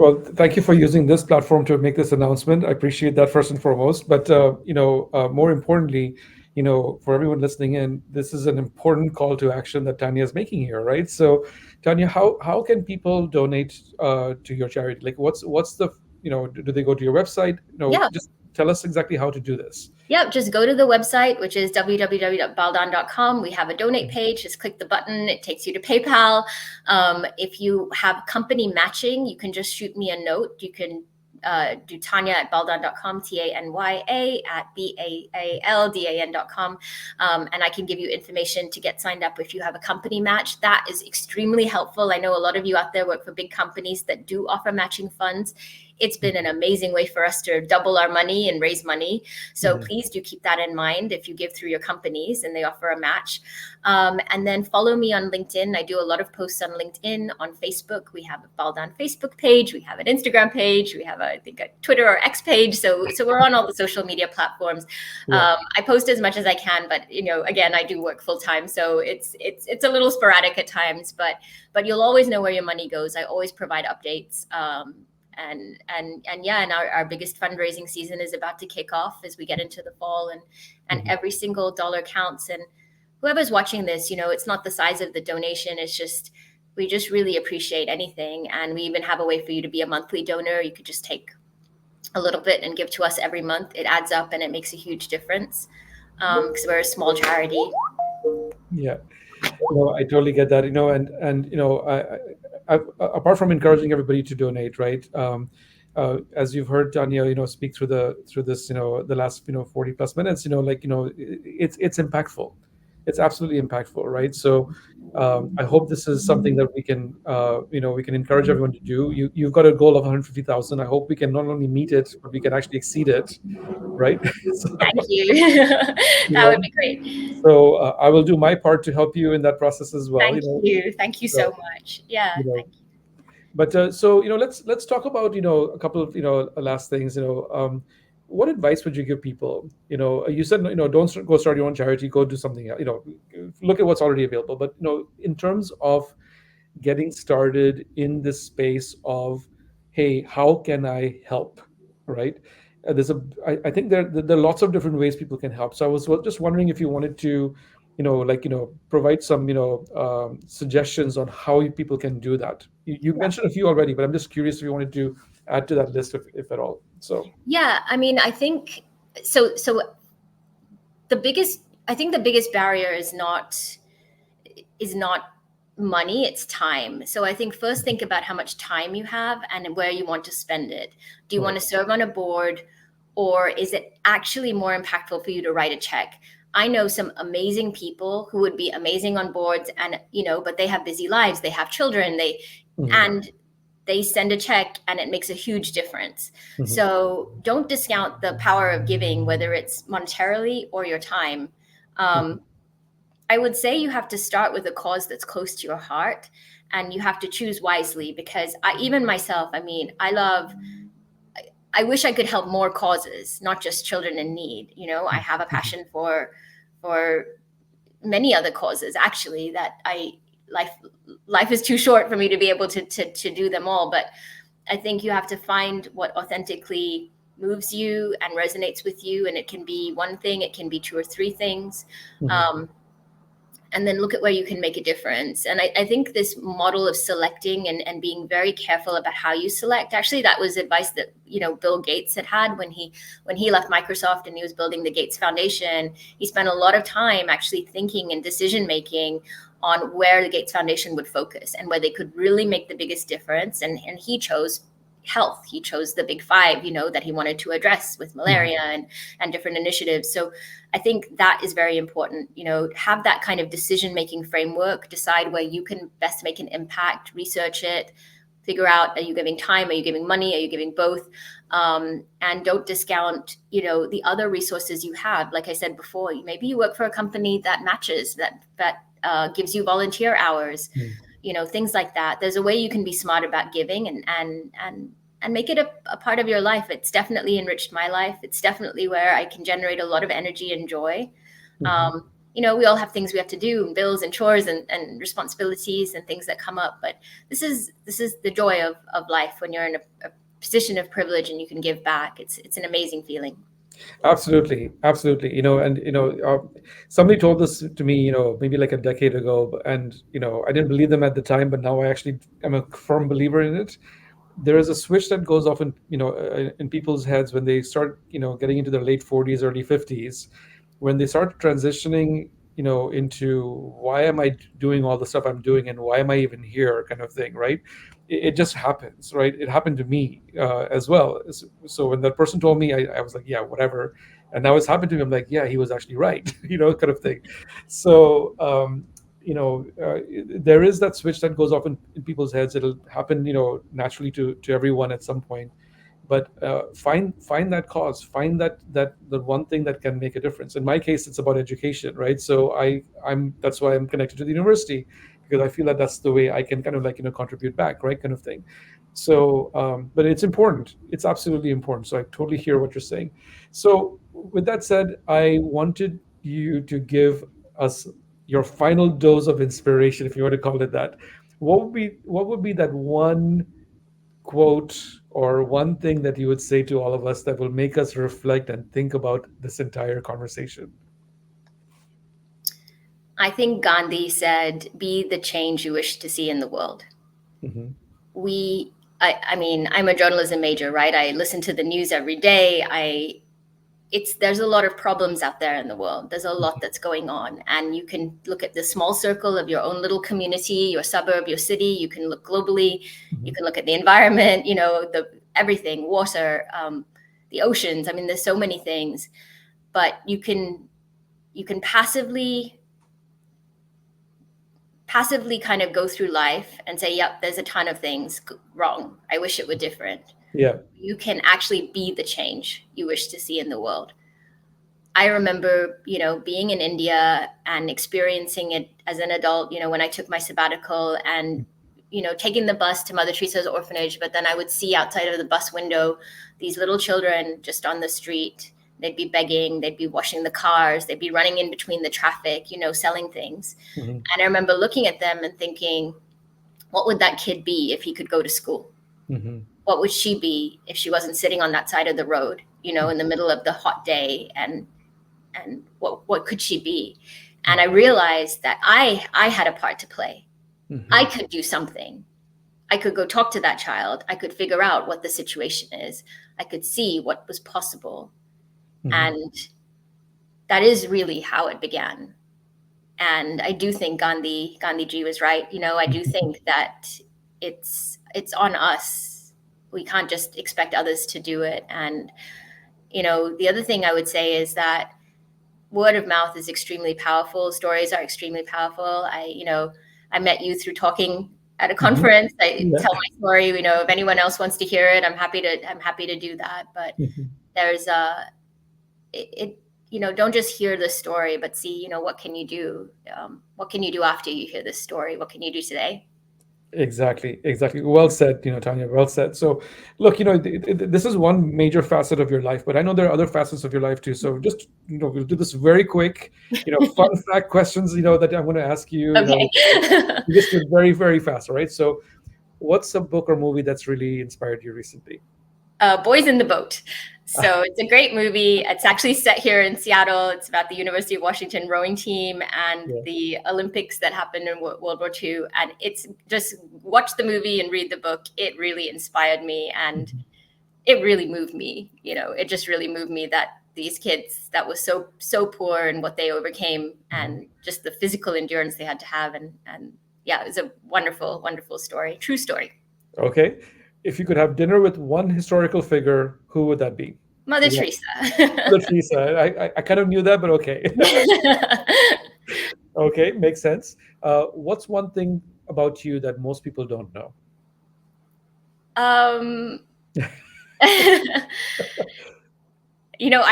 Well, thank you for using this platform to make this announcement. I appreciate that first and foremost. But more importantly, for everyone listening in, this is an important call to action that Tanya is making here, right? So, Tanya, how can people donate to your charity? Like, what's the do they go to your website? Yeah. Just tell us exactly how to do this. Yep, just go to the website, which is www.baaldan.com. We have a donate Mhm. page. Just click the button. It takes you to PayPal. If you have company matching, you can just shoot me a note. You can do Tanya at baaldan.com, Tanya at BAALDAN.com. And I can give you information to get signed up if you have a company match. That is extremely helpful. I know a lot of you out there work for big companies that do offer matching funds. It's been an amazing way for us to double our money and raise money. So Mhm. please do keep that in mind if you give through your companies and they offer a match. And then follow me on LinkedIn. I do a lot of posts on LinkedIn, on Facebook. We have a BaalDan Facebook page. We have an Instagram page. We have, I think, a Twitter or X page. So we're on all the social media platforms. Yeah. I post as much as I can, but again, I do work full time, so it's a little sporadic at times. But you'll always know where your money goes. I always provide updates. And yeah, and our biggest fundraising season is about to kick off as we get into the fall, and Mhm. every single dollar counts. And whoever's watching this, it's not the size of the donation. It's just we just really appreciate anything, and we even have a way for you to be a monthly donor. You could just take a little bit and give to us every month. It adds up and it makes a huge difference, because we're a small charity. Yeah. I totally get that. And apart from encouraging everybody to donate, right? as you've heard Tanya, speak through this, the last, 40 plus minutes, it's impactful. It's absolutely impactful, right? So I hope this is something that we can encourage everyone to do. You've got a goal of 150,000. I hope we can not only meet it, but we can actually exceed it, right? So, Thank you. you That would know, be great. so I will do my part to help you in that process as well. Thank you. Thank you so So, much. Yeah. you know, Thank you. but so let's talk about a couple of last things. What advice would you give people? You said don't go start your own charity, go do something else. Look at what's already available. But in terms of getting started in this space of, hey, how can I help, right? I think there are lots of different ways people can help. So I was just wondering if you wanted to provide some suggestions on how people can do that. You mentioned a few already, but I'm just curious if you wanted to add to that list, if at all. So Yeah. I mean, I think so. So I think the biggest barrier is not money, it's time. So I think first think about how much time you have and where you want to spend it. Do you want right. to serve on a board, or is it actually more impactful for you to write a check? I know some amazing people who would be amazing on boards, and but they have busy lives, they have children, Mhm, and they send a check and it makes a huge difference. mhm, So don't discount the power of giving, whether it's monetarily or your time. mhm, um, I would say you have to start with a cause that's close to your heart, and you have to choose wisely, because even myself, I mean, I wish I could help more causes, not just children in need. I have a mhm, passion for many other causes, actually, that life life is too short for me to be able to do them all. But I think you have to find what authentically moves you and resonates with you, and it can be one thing, it can be two or three things. mhm, um, and then look at where you can make a difference. And I think this model of selecting and being very careful about how you select, actually, that was advice that Bill Gates had when he left Microsoft and he was building the Gates Foundation. He spent a lot of time actually thinking and decision making on where the Gates Foundation would focus and where they could really make the biggest difference. And he chose health. He chose the big five, that he wanted to address with mhm, malaria and different initiatives. So I think that is very important. Have that kind of decision making framework, decide where you can best make an impact, research it, figure out, are you giving time, are you giving money, are you giving both? And don't discount the other resources you have. Like I said before, maybe you work for a company that matches that gives you volunteer hours, mhm. things like that. There's a way you can be smart about giving and make it a part of your life. It's definitely enriched my life. It's definitely where I can generate a lot of energy and joy. Mhm. We all have things we have to do, and bills and chores and responsibilities and things that come up. But this is the joy of life when you're in a position of privilege and you can give back. It's an amazing feeling. Absolutely, absolutely. And somebody told this to me, maybe like a decade ago, and I didn't believe them at the time, but now I actually am a firm believer in it. There is a switch that goes off in people's heads when they start getting into their late 40s, early 50s, when they start transitioning into, why am I doing all the stuff I'm doing, and why am I even here, kind of thing, right? It just happens, right? It happened to me as well. So when that person told me, I was like, yeah, whatever. And now it's happened to me, I'm like, yeah, he was actually right, kind of thing. So there is that switch that goes off in people's heads. It'll happen naturally to everyone at some point. But find that cause, find that the one thing that can make a difference. In my case, it's about education, right? So I'm that's why I'm connected to the university, because I feel that that's the way I can kind of contribute back, right, kind of thing. So but it's important, it's absolutely important. So I totally hear what you're saying. So with that said, I wanted you to give us your final dose of inspiration, if you want to call it that. What would be that one quote or one thing that you would say to all of us that will make us reflect and think about this entire conversation? I think Gandhi said, "Be the change you wish to see in the world." Hmm. I mean, I'm a journalism major, right? I listen to the news every day. There's a lot of problems out there in the world. There's a lot that's going on, and you can look at the small circle of your own little community, your suburb, your city. You can look globally. You Hmm. can look at the environment. everything, water, the oceans. I mean, there's so many things, but you can passively kind of go through life and say, yep, there's a ton of things wrong. I wish it were different. Yeah. You can actually be the change you wish to see in the world. I remember, being in India and experiencing it as an adult, when I took my sabbatical and, taking the bus to Mother Teresa's orphanage, but then I would see outside of the bus window these little children just on the street. They'd be begging, they'd be washing the cars, they'd be running in between the traffic, selling things. Mm-hmm. And I remember looking at them and thinking, what would that kid be if he could go to school? Mm-hmm. What would she be if she wasn't sitting on that side of the road, in the middle of the hot day? And what could she be? And I realized that I had a part to play. Mm-hmm. I could do something. I could go talk to that child. I could figure out what the situation is. I could see what was possible. Mm-hmm. And that is really how it began. And I do think Gandhiji was right. I do think that it's on us. We can't just expect others to do it. And, the other thing I would say is that word of mouth is extremely powerful. Stories are extremely powerful. I met you through talking at a conference. I tell my story. If anyone else wants to hear it, I'm happy to do that. But there's don't just hear the story, but see, what can you do? What can you do after you hear this story? What can you do today? Exactly. Well said, Tanya, well said. So look, this is one major facet of your life, but I know there are other facets of your life too. So just, we'll do this very quick, fun fact questions, that I'm going to ask you, Okay. just very, very fast. All right. So what's a book or movie that's really inspired you recently? Boys in the Boat. So it's a great movie. It's actually set here in Seattle. It's about the University of Washington rowing team and the Olympics that happened in World War II. And it's just watch the movie and read the book. It really inspired me and it really moved me. It just really moved me that these kids that was so poor and what they overcame and just the physical endurance they had to have. And yeah, it was a wonderful, wonderful story. True story. Okay. If you could have dinner with one historical figure, who would that be? Mother Teresa. Mother Teresa. I kind of knew that, but okay. Okay, makes sense. What's one thing about you that most people don't know? I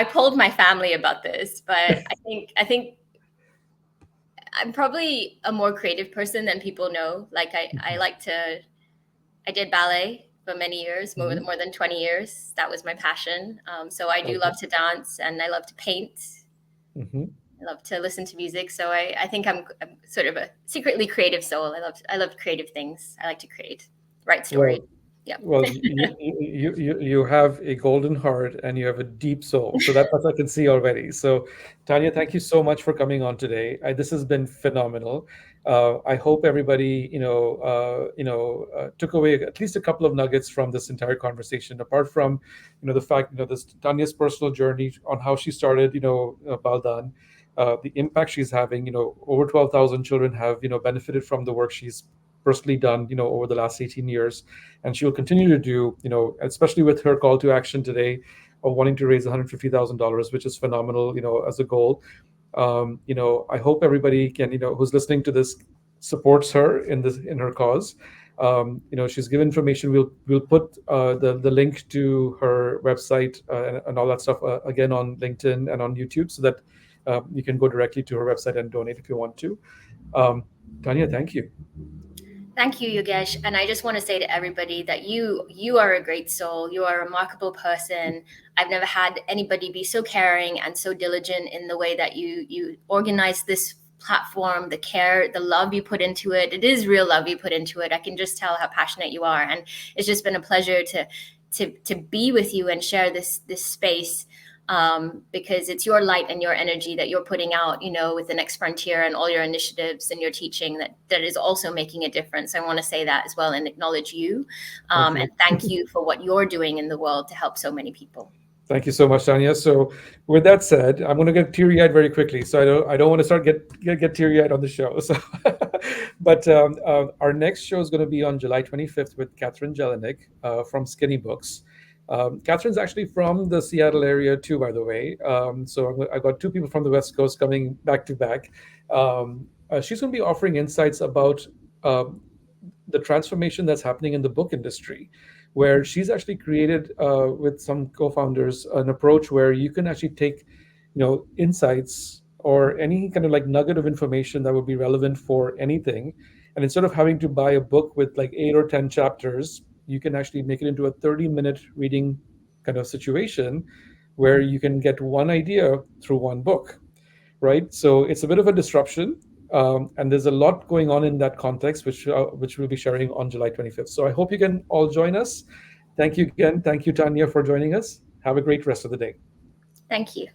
polled my family about this, but I think I'm probably a more creative person than people know. Like I did ballet for many years, more than 20 years. That was my passion. So I do love to dance and I love to paint. I love to listen to music. So I think I'm sort of a secretly creative soul. I love creative things. I like to create, write stories. Yeah. Well, you have a golden heart and you have a deep soul. So that's what I can see already. So, Tanya, thank you so much for coming on today. This has been phenomenal. I hope everybody, took away at least a couple of nuggets from this entire conversation. Apart from, the fact, this Tanya's personal journey on how she started, BaalDan, the impact she's having. Over 12,000 children have, benefited from the work she's personally done, over the last 18 years. And she'll continue to do, especially with her call to action today of wanting to raise $150,000, which is phenomenal, as a goal. I hope everybody can, who's listening to this supports her in her cause. She's given information. We'll put the link to her website and all that stuff again on LinkedIn and on YouTube so that you can go directly to her website and donate if you want to. Tanya, thank you. Thank you, Yogesh. And I just want to say to everybody that you are a great soul. You are a remarkable person. I've never had anybody be so caring and so diligent in the way that you organize this platform, the care, the love you put into it. It is real love you put into it. I can just tell how passionate you are. And it's just been a pleasure to be with you and share this space. Because it's your light and your energy that you're putting out, with the Next Frontier and all your initiatives and your teaching that is also making a difference. I want to say that as well and acknowledge you. And thank you for what you're doing in the world to help so many people. Thank you so much, Tanya. So with that said, I'm going to get teary-eyed very quickly. So I don't want to start get teary-eyed on the show. So, but our next show is going to be on July 25th with Catherine Jelinek from Skinny Books. Catherine's actually from the Seattle area too, by the way. So I've got two people from the West Coast coming back to back. She's going to be offering insights about um, the transformation that's happening in the book industry, where she's actually created with some co-founders an approach where you can actually take, insights or any kind of like nugget of information that would be relevant for anything, and instead of having to buy a book with like 8 or 10 chapters, you can actually make it into a 30-minute reading kind of situation where you can get one idea through one book, right? So it's a bit of a disruption, and there's a lot going on in that context, which we'll be sharing on July 25th. So I hope you can all join us. Thank you again. Thank you, Tanya, for joining us. Have a great rest of the day. Thank you.